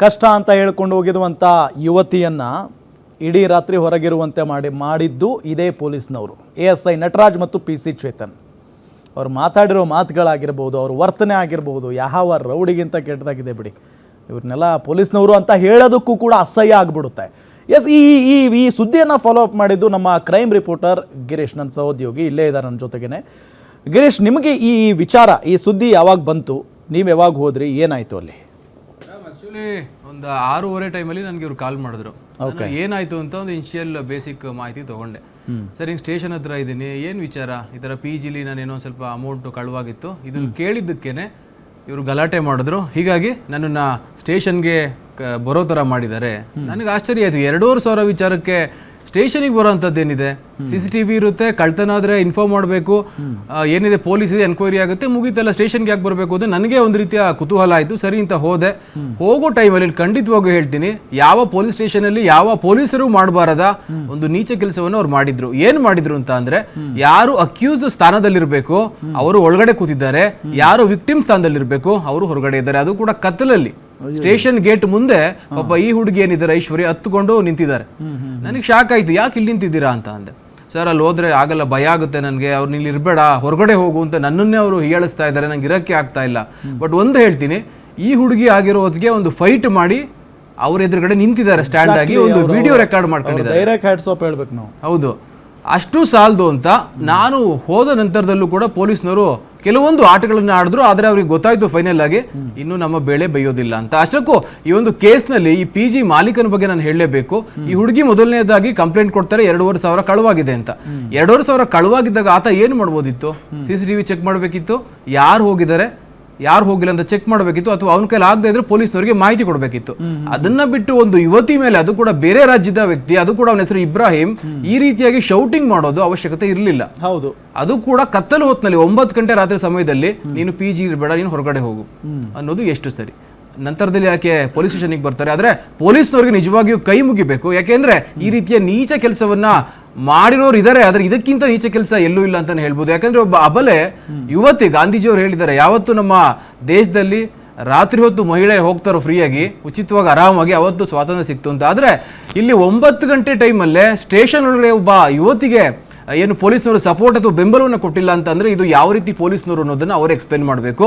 ಕಷ್ಟ ಅಂತ ಹೇಳ್ಕೊಂಡು ಹೋಗಿರುವಂಥ ಯುವತಿಯನ್ನು ಇಡೀ ರಾತ್ರಿ ಹೊರಗಿರುವಂತೆ ಮಾಡಿದ್ದು ಇದೇ ಪೊಲೀಸ್ನವರು. ASI ನಟರಾಜ್ ಮತ್ತು PC ಚೇತನ್ ಅವ್ರು ಮಾತಾಡಿರೋ ಮಾತುಗಳಾಗಿರ್ಬೋದು, ಅವ್ರ ವರ್ತನೆ ಆಗಿರ್ಬೋದು, ಯಾವ ರೌಡಿಗಿಂತ ಕೆಟ್ಟದಾಗಿದೆ ಬಿಡಿ. ಇವ್ರನ್ನೆಲ್ಲ ಪೊಲೀಸ್ನವರು ಅಂತ ಹೇಳೋದಕ್ಕೂ ಕೂಡ ಅಸಹ್ಯ ಆಗಿಬಿಡುತ್ತೆ. ಎಸ್, ಈ ಸುದ್ದಿಯನ್ನು ಫಾಲೋ ಅಪ್ ಮಾಡಿದ್ದು ನಮ್ಮ ಕ್ರೈಮ್ ರಿಪೋರ್ಟರ್ ಗಿರೀಶ್, ನನ್ನ ಸಹೋದ್ಯೋಗಿ ಇಲ್ಲೇ ಇದ್ದಾರೆ ನನ್ನ ಜೊತೆಗೇನೆ. ಗಿರೀಶ್, ನಿಮಗೆ ಈ ವಿಚಾರ, ಈ ಸುದ್ದಿ ಯಾವಾಗ ಬಂತು, ನೀವು ಯಾವಾಗ ಹೋದ್ರಿ, ಏನಾಯಿತು ಅಲ್ಲಿ? ಆ್ಯಕ್ಚುಲಿ ಒಂದು 6:30 ಟೈಮಲ್ಲಿ ನನಗೆ ಇವ್ರು ಕಾಲ್ ಮಾಡಿದ್ರು. ಏನಾಯಿತು ಅಂತ ಒಂದು ಇನಿಷಿಯಲ್ ಬೇಸಿಕ್ ಮಾಹಿತಿ ತೊಗೊಂಡೆ. ಸರ್, ಹಿಂಗೆ ಸ್ಟೇಷನ್ ಹತ್ರ ಇದ್ದೀನಿ, ಏನು ವಿಚಾರ, ಈ ಥರ PGಲಿ ನಾನೇನೋ ಸ್ವಲ್ಪ ಅಮೌಂಟು ಕಳುವಾಗಿತ್ತು, ಇದನ್ನು ಕೇಳಿದ್ದಕ್ಕೇನೆ ಇವರು ಗಲಾಟೆ ಮಾಡಿದ್ರು. ಹೀಗಾಗಿ ನನ್ನನ್ನು ಸ್ಟೇಷನ್ಗೆ ಬರೋ ಥರ ಮಾಡಿದ್ದಾರೆ. ನನಗೆ ಆಶ್ಚರ್ಯ ಆಯಿತು. 2,500 ವಿಚಾರಕ್ಕೆ ಸ್ಟೇಷನಿಗೆ ಬರೋ ಅಂಥದ್ದೇನಿದೆ? CCTV ಇರುತ್ತೆ, ಕಳ್ತನ ಆದರೆ ಇನ್ಫಾರ್ಮ್ ಮಾಡಬೇಕು, ಏನಿದೆ ಪೊಲೀಸ್ ಇದೆ, ಎನ್ಕ್ವೈರಿ ಆಗುತ್ತೆ, ಮುಗೀತಲ್ಲ, ಸ್ಟೇಷನ್ಗೆ ಯಾಕೆ ಬರಬೇಕು ಅಂತ ನನಗೆ ಒಂದು ರೀತಿಯ ಕುತೂಹಲ ಆಯಿತು. ಸರಿ ಅಂತ ಹೋದೆ. ಹೋಗೋ ಟೈಮಲ್ಲಿ ಖಂಡಿತವಾಗೂ ಹೇಳ್ತೀನಿ, ಯಾವ ಪೊಲೀಸ್ ಸ್ಟೇಷನಲ್ಲಿ ಯಾವ ಪೊಲೀಸರು ಮಾಡಬಾರದ ಒಂದು ನೀಚ ಕೆಲಸವನ್ನು ಅವ್ರು ಮಾಡಿದ್ರು. ಏನು ಮಾಡಿದ್ರು ಅಂತ ಅಂದ್ರೆ, ಯಾರು ಅಕ್ಯೂಸ್ ಸ್ಥಾನದಲ್ಲಿರಬೇಕು ಅವರು ಒಳಗಡೆ ಕೂತಿದ್ದಾರೆ, ಯಾರು ವಿಕ್ಟಿಮ್ ಸ್ಥಾನದಲ್ಲಿರಬೇಕು ಅವರು ಹೊರಗಡೆ ಇದ್ದಾರೆ, ಅದು ಕೂಡ ಕತ್ತಲಲ್ಲಿ. ಸ್ಟೇಷನ್ ಗೇಟ್ ಮುಂದೆ ಪಾಪ ಈ ಹುಡುಗಿ ಏನಿದ್ದಾರೆ ಐಶ್ವರ್ಯ ಹತ್ಕೊಂಡು ನಿಂತಿದ್ದಾರೆ. ನನಗೆ ಶಾಕ್ ಆಯ್ತು, ಯಾಕೆ ಇಲ್ಲಿ ನಿಂತಿದ್ದೀರಾ ಅಂತ ಅಂದೆ. ಸರ್, ಅಲ್ಲಿ ಹೋದ್ರೆ ಆಗಲ್ಲ, ಭಯ ಆಗುತ್ತೆ ನನಗೆ, ಅವ್ರು ಇಲ್ಲಿ ಇರಬೇಡ, ಹೊರಗಡೆ ಹೋಗು ಅಂತ ನನ್ನನ್ನೇ ಅವರು ಹೀಯಾಳಿಸ್ತಾ ಇದ್ದಾರೆ, ನಂಗೆ ಇರೋಕ್ಕೆ ಆಗ್ತಾ ಇಲ್ಲ. ಬಟ್ ಒಂದು ಹೇಳ್ತೀನಿ, ಈ ಹುಡುಗಿ ಆಗಿರೋದಕ್ಕೆ ಒಂದು ಫೈಟ್ ಮಾಡಿ ಅವ್ರ ಎದುರುಗಡೆ ನಿಂತಿದ್ದಾರೆ, ಸ್ಟ್ಯಾಂಡ್ ಆಗಿ ಒಂದು ವಿಡಿಯೋ ರೆಕಾರ್ಡ್ ಮಾಡ್ಕೊಂಡಿದ್ದಾರೆ. ಹೌದು, ಅಷ್ಟು ಸಾಲದು ಅಂತ ನಾನು ಹೋದ ನಂತರದಲ್ಲೂ ಕೂಡ ಪೊಲೀಸ್ನವರು ಕೆಲವೊಂದು ಆಟಗಳನ್ನ ಆಡಿದ್ರು. ಆದರೆ ಅವ್ರಿಗೆ ಗೊತ್ತಾಯ್ತು ಫೈನಲ್ ಆಗಿ ಇನ್ನು ನಮ್ಮ ಬೆಳೆ ಬೈಯೋದಿಲ್ಲ ಅಂತ. ಅಷ್ಟಕ್ಕೂ ಈ ಒಂದು ಕೇಸ್ನಲ್ಲಿ ಈ PG ಮಾಲೀಕನ ಬಗ್ಗೆ ನಾನು ಹೇಳಲೇಬೇಕು. ಈ ಹುಡುಗಿ ಮೊದಲನೇದಾಗಿ ಕಂಪ್ಲೇಂಟ್ ಕೊಡ್ತಾರೆ 2,500 ಕಳುವಾಗಿದೆ ಅಂತ. 2,500 ಕಳುವಾಗಿದ್ದಾಗ ಆತ ಏನು ಮಾಡ್ಬೋದಿತ್ತು? CCTV ಚೆಕ್ ಮಾಡಬೇಕಿತ್ತು, ಯಾರು ಹೋಗಿದ್ದಾರೆ ಯಾರು ಹೋಗಿಲ್ಲ ಅಂತ ಚೆಕ್ ಮಾಡಬೇಕಿತ್ತು, ಅಥವಾ ಅವನ ಕೈಲಿ ಆಗದೆ ಇದ್ರೆ ಪೊಲೀಸ್ನವರಿಗೆ ಮಾಹಿತಿ ಕೊಡಬೇಕಿತ್ತು. ಅದನ್ನ ಬಿಟ್ಟು ಒಂದು ಯುವತಿ ಮೇಲೆ, ಅದು ಕೂಡ ಬೇರೆ ರಾಜ್ಯದ ವ್ಯಕ್ತಿ, ಅದು ಕೂಡ ಅವನ ಹೆಸರು ಇಬ್ರಾಹಿಂ, ಈ ರೀತಿಯಾಗಿ ಶೌಟಿಂಗ್ ಮಾಡೋದು ಅವಶ್ಯಕತೆ ಇರಲಿಲ್ಲ. ಹೌದು, ಅದು ಕೂಡ ಕತ್ತಲು ಹೊತ್ತಿನಲ್ಲಿ 9 ಗಂಟೆ ರಾತ್ರಿ ಸಮಯದಲ್ಲಿ ನೀನು PG ಇರಬೇಡ, ನೀನು ಹೊರಗಡೆ ಹೋಗು ಅನ್ನೋದು ಎಷ್ಟು ಸರಿ? ನಂತರದಲ್ಲಿ ಯಾಕೆ ಪೊಲೀಸ್ ಸ್ಟೇಷನ್ಗೆ ಬರ್ತಾರೆ? ಆದ್ರೆ ಪೊಲೀಸ್ನವ್ರಿಗೆ ನಿಜವಾಗಿಯೂ ಕೈ ಮುಗಿಬೇಕು. ಯಾಕೆಂದ್ರೆ ಈ ರೀತಿಯ ನೀಚ ಕೆಲಸವನ್ನ ಮಾಡಿರೋರು ಇದಾರೆ, ಆದ್ರೆ ಇದಕ್ಕಿಂತ ನೀಚ ಕೆಲಸ ಎಲ್ಲೂ ಇಲ್ಲ ಅಂತಾನೆ ಹೇಳ್ಬೋದು. ಯಾಕಂದ್ರೆ ಒಬ್ಬ ಅಬಲೆ ಯುವತಿ, ಗಾಂಧೀಜಿಯವರು ಹೇಳಿದ್ದಾರೆ, ಯಾವತ್ತು ನಮ್ಮ ದೇಶದಲ್ಲಿ ರಾತ್ರಿ ಹೊತ್ತು ಮಹಿಳೆ ಹೋಗ್ತಾರೋ ಫ್ರೀಯಾಗಿ, ಉಚಿತವಾಗಿ ಆರಾಮಾಗಿ, ಅವತ್ತು ಸ್ವಾತಂತ್ರ್ಯ ಸಿಕ್ತು ಅಂತ. ಆದ್ರೆ ಇಲ್ಲಿ 9 ಗಂಟೆ ಟೈಮಲ್ಲೇ ಸ್ಟೇಷನ್ ಒಳಗಡೆ ಒಬ್ಬ ಯುವತಿಗೆ ಏನು ಪೊಲೀಸ್ನವರು ಸಪೋರ್ಟ್ ಅಥವಾ ಬೆಂಬಲವನ್ನು ಕೊಟ್ಟಿಲ್ಲ ಅಂತಂದ್ರೆ ಇದು ಯಾವ ರೀತಿ ಪೊಲೀಸ್ನವರು ಅನ್ನೋದನ್ನ ಅವರು ಎಕ್ಸ್ಪ್ಲೇನ್ ಮಾಡಬೇಕು.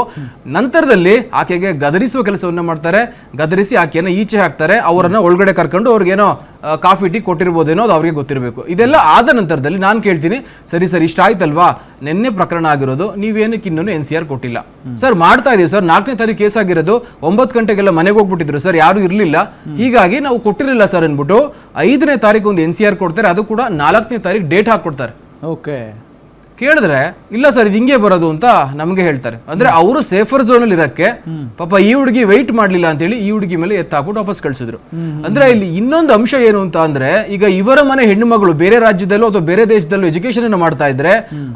ನಂತರದಲ್ಲಿ ಆಕೆಗೆ ಗದರಿಸುವ ಕೆಲಸವನ್ನ ಮಾಡ್ತಾರೆ, ಗದರಿಸಿ ಆಕೆಯನ್ನು ಈಚೆ ಹಾಕ್ತಾರೆ, ಅವರನ್ನ ಒಳಗಡೆ ಕರ್ಕೊಂಡು ಅವ್ರಿಗೇನೋ ಕಾಫಿ ಟೀ ಕೊಟ್ಟಿರ್ಬೋದೇನೋ ಅದು ಅವ್ರಿಗೆ ಗೊತ್ತಿರಬೇಕು. ಇದೆಲ್ಲ ಆದ ನಂತರದಲ್ಲಿ ನಾನು ಕೇಳ್ತೀನಿ, ಸರಿ ಸರ್, ಇಷ್ಟ ಆಯ್ತಲ್ವಾ, ನಿನ್ನೆ ಪ್ರಕರಣ ಆಗಿರೋದು, ನೀವೇನಕ್ಕೆ ಇನ್ನೂ NCR ಕೊಟ್ಟಿಲ್ಲ? ಸರ್, ಮಾಡ್ತಾ ಇದೀವಿ ಸರ್, 4ನೇ ತಾರೀಕು ಕೇಸ್ ಆಗಿರೋದು, 9 ಗಂಟೆಗೆಲ್ಲ ಮನೆಗೆ ಹೋಗ್ಬಿಟ್ಟಿದ್ರು ಸರ್, ಯಾರು ಇರಲಿಲ್ಲ, ಹೀಗಾಗಿ ನಾವು ಕೊಟ್ಟಿರಲಿಲ್ಲ ಸರ್ ಅನ್ಬಿಟ್ಟು 5ನೇ ತಾರೀಕು ಒಂದು NCR ಕೊಡ್ತಾರೆ, ಅದು ಕೂಡ 4ನೇ ತಾರೀಕು ಡೇಟ್ ಹಾಕೊಡ್ತಾರೆ. ಓಕೆ, ಕೇಳಿದ್ರೆ ಇಲ್ಲ ಸರ್ ಇದು ಹಿಂಗೆ ಬರೋದು ಅಂತ ನಮ್ಗೆ ಹೇಳ್ತಾರೆ. ಅಂದ್ರೆ ಅವರು ಸೇಫರ್ ಝೋನ್ ಅಲ್ಲಿ ಇರಕ್ಕೆ ಪಾಪ ಈ ಹುಡುಗಿ ವೆಯ್ಟ್ ಮಾಡ್ಲಿಲ್ಲ ಅಂತ ಹೇಳಿ ಈ ಹುಡುಗಿ ಮೇಲೆ ಎತ್ತಾಕ್ಬಿಟ್ಟು ವಾಪಸ್ ಕಳ್ಸಿದ್ರು. ಅಂದ್ರೆ ಇಲ್ಲಿ ಇನ್ನೊಂದು ಅಂಶ ಏನು ಅಂತ ಅಂದ್ರೆ, ಈಗ ಇವರ ಮನೆ ಹೆಣ್ಣು ಮಗಳು ಬೇರೆ ರಾಜ್ಯದಲ್ಲೋ ಅಥವಾ ಬೇರೆ ದೇಶದಲ್ಲೋ ಎಜುಕೇಶನ್ ಅನ್ನು ಮಾಡ್ತಾ ಇದ್ರೆ,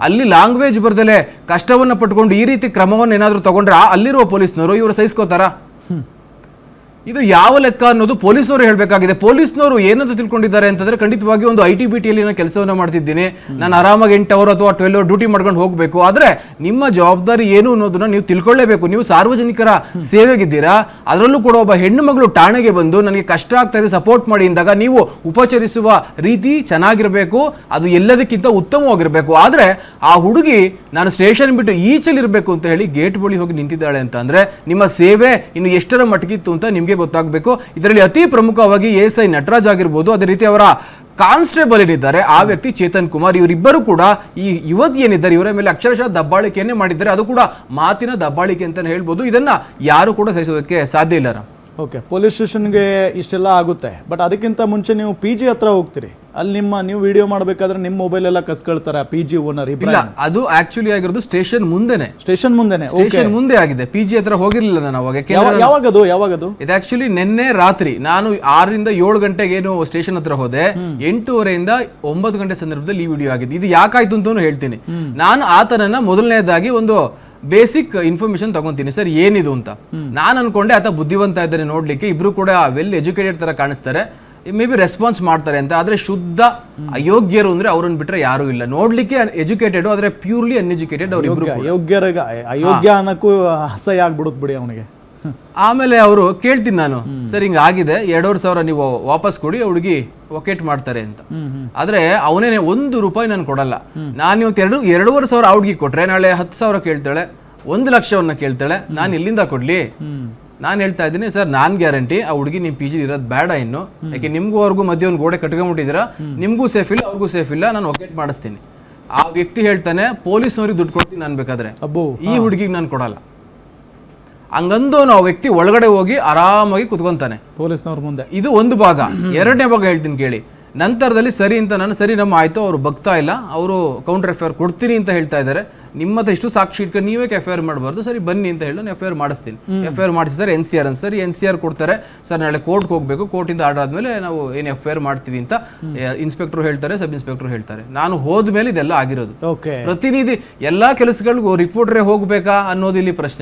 ಅಲ್ಲಿ ಲ್ಯಾಂಗ್ವೇಜ್ ಬರ್ದಲೆ ಕಷ್ಟವನ್ನ ಪಟ್ಕೊಂಡು ಈ ರೀತಿ ಕ್ರಮವನ್ನು ಏನಾದ್ರು ತಗೊಂಡ್ರೆ ಅಲ್ಲಿರುವ ಪೊಲೀಸ್ನವರು ಇವರು ಸಹಿಸ್ಕೋತಾರ? ಇದು ಯಾವ ಲೆಕ್ಕ ಅನ್ನೋದು ಪೊಲೀಸ್ನವರು ಹೇಳಬೇಕಾಗಿದೆ. ಪೊಲೀಸ್ನವರು ಏನಂತ ತಿಳ್ಕೊಂಡಿದ್ದಾರೆ ಅಂತಂದ್ರೆ, ಖಂಡಿತವಾಗಿ ಒಂದು ITBTಯಲ್ಲಿ ನಾನು ಕೆಲಸವನ್ನ ಮಾಡ್ತಿದ್ದೀನಿ, ನಾನು ಆರಾಮಾಗಿ 8 ಅವರ್ ಅಥವಾ 12 ಅವರ್ ಡ್ಯೂಟಿ ಮಾಡ್ಕೊಂಡು ಹೋಗ್ಬೇಕು. ಆದ್ರೆ ನಿಮ್ಮ ಜವಾಬ್ದಾರಿ ಏನು ಅನ್ನೋದನ್ನ ನೀವು ತಿಳ್ಕೊಳ್ಳೇಬೇಕು. ನೀವು ಸಾರ್ವಜನಿಕರ ಸೇವೆಗಿದ್ದೀರಾ, ಅದರಲ್ಲೂ ಕೂಡ ಒಬ್ಬ ಹೆಣ್ಣು ಮಗಳು ಠಾಣೆಗೆ ಬಂದು ನನಗೆ ಕಷ್ಟ ಆಗ್ತಾ ಇದೆ ಸಪೋರ್ಟ್ ಮಾಡಿ ಎಂದಾಗ ನೀವು ಉಪಚರಿಸುವ ರೀತಿ ಚೆನ್ನಾಗಿರ್ಬೇಕು, ಅದು ಎಲ್ಲದಕ್ಕಿಂತ ಉತ್ತಮವಾಗಿರ್ಬೇಕು. ಆದ್ರೆ ಆ ಹುಡುಗಿ ನಾನು ಸ್ಟೇಷನ್ ಬಿಟ್ಟು ಈಚಲಿರ್ಬೇಕು ಅಂತ ಹೇಳಿ ಗೇಟ್ ಬಳಿ ಹೋಗಿ ನಿಂತಿದ್ದಾಳೆ ಅಂತ ಅಂದ್ರೆ ನಿಮ್ಮ ಸೇವೆ ಇನ್ನು ಎಷ್ಟರ ಮಟ್ಟಿಗಿತ್ತು ಅಂತ ನಿಮ್ಗೆ ಗೊತ್ತಾಗಬೇಕು. ಇದರಲ್ಲಿ ಅತಿ ಪ್ರಮುಖವಾಗಿ ASI ನಟರಾಜ್ ಆಗಿರ್ಬೋದು, ಅದೇ ರೀತಿ ಅವರ ಕಾನ್ಸ್ಟೇಬಲ್ ಏನಿದ್ದಾರೆ ಆ ವ್ಯಕ್ತಿ ಚೇತನ್ ಕುಮಾರ್, ಇವರಿಬ್ಬರು ಕೂಡ ಈ ಯುವತಿ ಏನಿದ್ದಾರೆ ಇವರ ಮೇಲೆ ಅಕ್ಷರಶಃ ದಬ್ಬಾಳಿಕೆಯನ್ನೇ ಮಾಡಿದ್ದಾರೆ. ಅದು ಕೂಡ ಮಾತಿನ ದಬ್ಬಾಳಿಕೆ ಅಂತಾನೆ ಹೇಳ್ಬೋದು. ಇದನ್ನ ಯಾರು ಕೂಡ ಸಹಿಸೋದಕ್ಕೆ ಸಾಧ್ಯ ಇಲ್ಲ. ಓಕೆ, ಪೊಲೀಸ್ ಸ್ಟೇಷನ್ಗೆ ಇಷ್ಟೆಲ್ಲ ಆಗುತ್ತೆ, ಬಟ್ ಅದಕ್ಕಿಂತ ಮುಂಚೆ ನೀವು PG ಹತ್ರ ಹೋಗ್ತೀರಿ, ಅಲ್ಲಿ ನೀವು ವಿಡಿಯೋ ಮಾಡಬೇಕಾದ್ರೆ ನಿಮ್ಮ ಮೊಬೈಲ್ ಎಲ್ಲ ಕಸ್ಕೊಳ್ತಾರೆ PG ಓನರ್? ಇಲ್ಲ, ಅದು ಆಕ್ಚುಲಿ ಆಗಿರೋದು ಸ್ಟೇಷನ್ ಮುಂದೆನೆ. ಸ್ಟೇಷನ್ ಮುಂದೆ ಆಗಿದೆ, PG ಹತ್ರ ಹೋಗಿರ್ಲಿಲ್ಲ ನಾನು ಅವಾಗ. ಯಾವಾಗದು? ಇದು ಆಕ್ಚುಲಿ ನಿನ್ನೆ ರಾತ್ರಿ ನಾನು 6 ರಿಂದ 7 ಗಂಟೆಗೆ ಏನು ಸ್ಟೇಷನ್ ಹತ್ರ ಹೋದೆ, 8:30 9 ಗಂಟೆ ಸಂದರ್ಭದಲ್ಲಿ ಈ ವಿಡಿಯೋ ಆಗಿದೆ. ಇದು ಯಾಕಾಯ್ತು ಅಂತಾನು ಹೇಳ್ತೀನಿ. ನಾನು ಆತನನ್ನ ಮೊದಲನೇದಾಗಿ ಒಂದು ಬೇಸಿಕ್ ಇನ್ಫಾರ್ಮೇಶನ್ ತಗೊಂತೀನಿ, ಸರ್ ಏನಿದು ಅಂತ. ನಾನು ಅನ್ಕೊಂಡೆ ಆತ ಬುದ್ಧಿವಂತ ಇದ್ದಾನೆ ನೋಡ್ಲಿಕ್ಕೆ, ಇಬ್ರು ಕೂಡ ವೆಲ್ ಎಜುಕೇಟೆಡ್ ತರ ಕಾಣಿಸ್ತಾರೆ, ಮೇ ಬಿ ರೆಸ್ಪಾನ್ಸ್ ಮಾಡ್ತಾರೆ ಅಂತ. ಆದ್ರೆ ಶುದ್ಧ ಅಯೋಗ್ಯರು ಅಂದ್ರೆ ಅವ್ರನ್ನ ಬಿಟ್ರೆ ಯಾರು ಇಲ್ಲ. ನೋಡ್ಲಿಕ್ಕೆ ಎಜುಕೇಟೆಡ್, ಆದ್ರೆ ಪ್ಯೂರ್ಲಿ ಅನ್ಎಜುಕೇಟೆಡ್. ಅವ್ರಿಬ್ರು ಅಯೋಗ್ಯ ಅನ್ನಕ್ಕೂ ಅಸಹ್ಯ ಆಗ್ಬಿಡುತ್ತೆ ಬಿಡಿ ಅವನಿಗೆ. ಆಮೇಲೆ ಅವರು ಕೇಳ್ತೀನಿ ನಾನು, ಸರ್ ಹಿಂಗ ಆಗಿದೆ, 2,500 ನೀವು ವಾಪಸ್ ಕೊಡಿ, ಹುಡುಗಿ ಒಕೆಟ್ ಮಾಡ್ತಾರೆ ಅಂತ. ಆದ್ರೆ ಅವನೇ ₹1 ನಾನು ಕೊಡಲ್ಲ. ನಾನು ಇವತ್ತು 2,500 ಆ ಹುಡುಗಿ ಕೊಟ್ರೆ ನಾಳೆ 10,000 ಕೇಳ್ತಾಳೆ, 1,00,000 ಕೇಳ್ತಾಳೆ, ನಾನು ಎಲ್ಲಿಂದ ಕೊಡ್ಲಿ? ನಾನು ಹೇಳ್ತಾ ಇದ್ದೀನಿ ಸರ್, ನಾನ್ ಗ್ಯಾರಂಟಿ ಆ ಹುಡುಗಿ ನಿಮ್ PG ಇರೋದು ಬೇಡ ಇನ್ನು, ಯಾಕೆ ನಿಮ್ಗೂ ಅವ್ರಿಗೂ ಮಧ್ಯೆ ಒಂದು ಗೋಡೆ ಕಟ್ಕೊಂಡ್ಬಿಟ್ಟಿದ್ದೀರಾ, ನಿಮ್ಗೂ ಸೇಫ್ ಇಲ್ಲ ಅವ್ರಿಗೂ ಸೇಫ್ ಇಲ್ಲ, ನಾನು ಒಕೆಟ್ ಮಾಡಿಸ್ತೀನಿ. ಆ ವ್ಯಕ್ತಿ ಹೇಳ್ತಾನೆ, ಪೊಲೀಸ್ನವ್ರಿಗೆ ದುಡ್ಡು ಕೊಡ್ತೀನಿ ನಾನು ಬೇಕಾದ್ರೆ, ಈ ಹುಡುಗಿಗೆ ನಾನು ಕೊಡಲ್ಲ. ಹಂಗಂದು ನಾವು ವ್ಯಕ್ತಿ ಒಳಗಡೆ ಹೋಗಿ ಆರಾಮಾಗಿ ಕುತ್ಕೊಂತಾನೆ ಪೊಲೀಸ್ನವ್ರ ಮುಂದೆ. ಇದು ಒಂದು ಭಾಗ. ಎರಡನೇ ಭಾಗ ಹೇಳ್ತೀನಿ ಕೇಳಿ. ನಂತರದಲ್ಲಿ ಸರಿ ಅಂತ ನಾನು, ಸರಿ ನಮ್ಮ ಆಯ್ತು, ಅವ್ರು ಬಗ್ತಾ ಇಲ್ಲ, ಅವರು ಕೌಂಟರ್ FIR ಕೊಡ್ತೀನಿ ಅಂತ ಹೇಳ್ತಾ ಇದ್ದಾರೆ, ನಿಮ್ಮ ಹತ್ರ ಇಷ್ಟು ಸಾಕ್ಷಿ ಇಟ್ಕೊಂಡು ನೀವೇ FIR ಮಾಡಬಾರ್ದು, ಸರಿ ಬನ್ನಿ ಅಂತ ಹೇಳಿ ನಾನು FIR ಮಾಡಿಸ್ತೀನಿ. FIR ಮಾಡಿಸಿ ಸರ್ NCR ಅಂತ, ಸರಿ NCR ಕೊಡ್ತಾರೆ, ಸರ್ ನಾಳೆ ಕೋರ್ಟ್ಗೆ ಹೋಗ್ಬೇಕು, ಕೋರ್ಟಿಂದ ಆರ್ಡರ್ ಆದ್ಮೇಲೆ ನಾವು ಏನು FIR ಮಾಡ್ತೀವಿ ಅಂತ ಇನ್ಸ್ಪೆಕ್ಟರ್ ಹೇಳ್ತಾರೆ, ಸಬ್ ಇನ್ಸ್ಪೆಕ್ಟರ್ ಹೇಳ್ತಾರೆ. ನಾನು ಹೋದ್ಮೇಲೆ ಇದೆಲ್ಲ ಆಗಿರೋದು. ಪ್ರತಿನಿಧಿ ಎಲ್ಲಾ ಕೆಲಸಗಳಿಗೂ ರಿಪೋರ್ಟರೇ ಹೋಗ್ಬೇಕಾ ಅನ್ನೋದು ಇಲ್ಲಿ ಪ್ರಶ್ನೆ.